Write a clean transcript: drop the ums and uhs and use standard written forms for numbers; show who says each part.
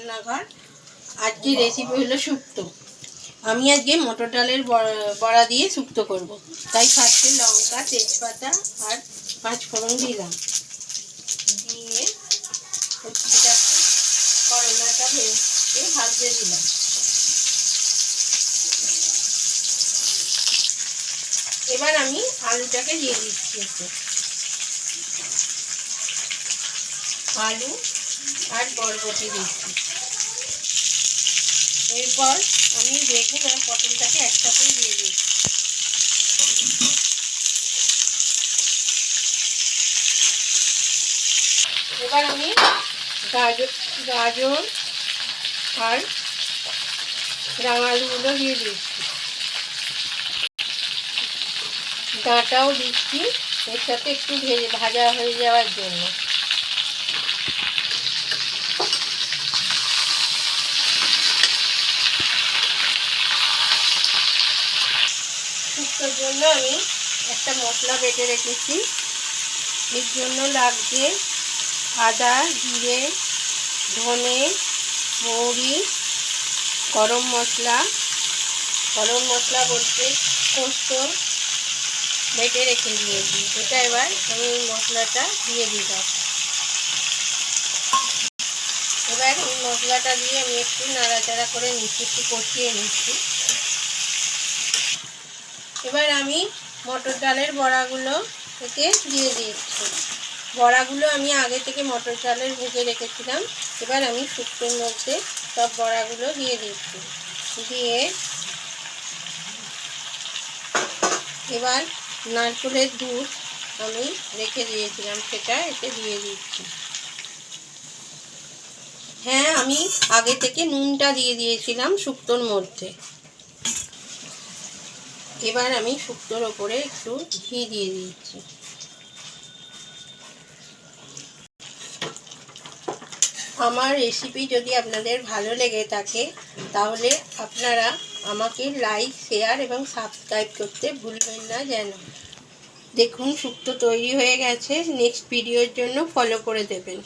Speaker 1: রান্নাঘর। আজকের রেসিপি হলো শুক্তো। আমি আজকে মটর ডালের বড়া দিয়ে শুক্তো করব। তাই ফার্স্টে লঙ্কা, তেজপাতা আর 5 ফোড়ন দিলাম, দিয়ে করলাটা ভাজতে দিলাম। এবার আমি আলুটাকে দিয়ে দিচ্ছি। আলু আর বরবটি দিচ্ছি। এরপর আমি বেগুন আর পটলটাকে একসাথে দিয়ে দিচ্ছি। এবার আমি গাজর আর রাঙালুগুলো দিয়ে দিচ্ছি, ডাঁটাও দিচ্ছি এর সাথে একটু ভাজা হয়ে যাওয়ার জন্য। শুক্তোর জন্য আমি একটা মশলা বেটে রেখেছি। এর জন্য লাগছে আদা, জিরে, ধনে, মৌরি, গরম মশলা বলতে পোস্ত বেটে রেখে দিয়েছি। এটা এবার আমি এই মশলাটা দিয়ে দিলাম। এবার এই মশলাটা দিয়ে আমি একটু নাড়াচাড়া করে নিচ্ছি, একটু কষিয়ে নিচ্ছি। এবার আমি মটর ডালের বড়াগুলো থেকে দিয়ে দিচ্ছি। বড়াগুলো আমি আগে থেকে মটর ডালের ভেজে রেখেছিলাম। এবার আমি শুক্তোর মধ্যে সব বড়াগুলো দিয়ে দিচ্ছি। দিয়ে এবার নারকেলের দুধ আমি রেখে দিয়েছিলাম, সেটা এতে দিয়ে দিচ্ছি। হ্যাঁ, আমি আগে থেকে নুনটা দিয়ে দিয়েছিলাম শুক্তোর মধ্যে। এবার আমি শুক্তোর ওপরে একটু ঘি দিয়ে দিচ্ছি। আমার রেসিপি যদি আপনাদের ভালো লেগে থাকে তাহলে আপনারা আমাকে লাইক, শেয়ার এবং সাবস্ক্রাইব করতে ভুলবেন না যেন। দেখুন শুক্তো তৈরি হয়ে গেছে। নেক্সট ভিডিওর জন্য ফলো করে দেবেন।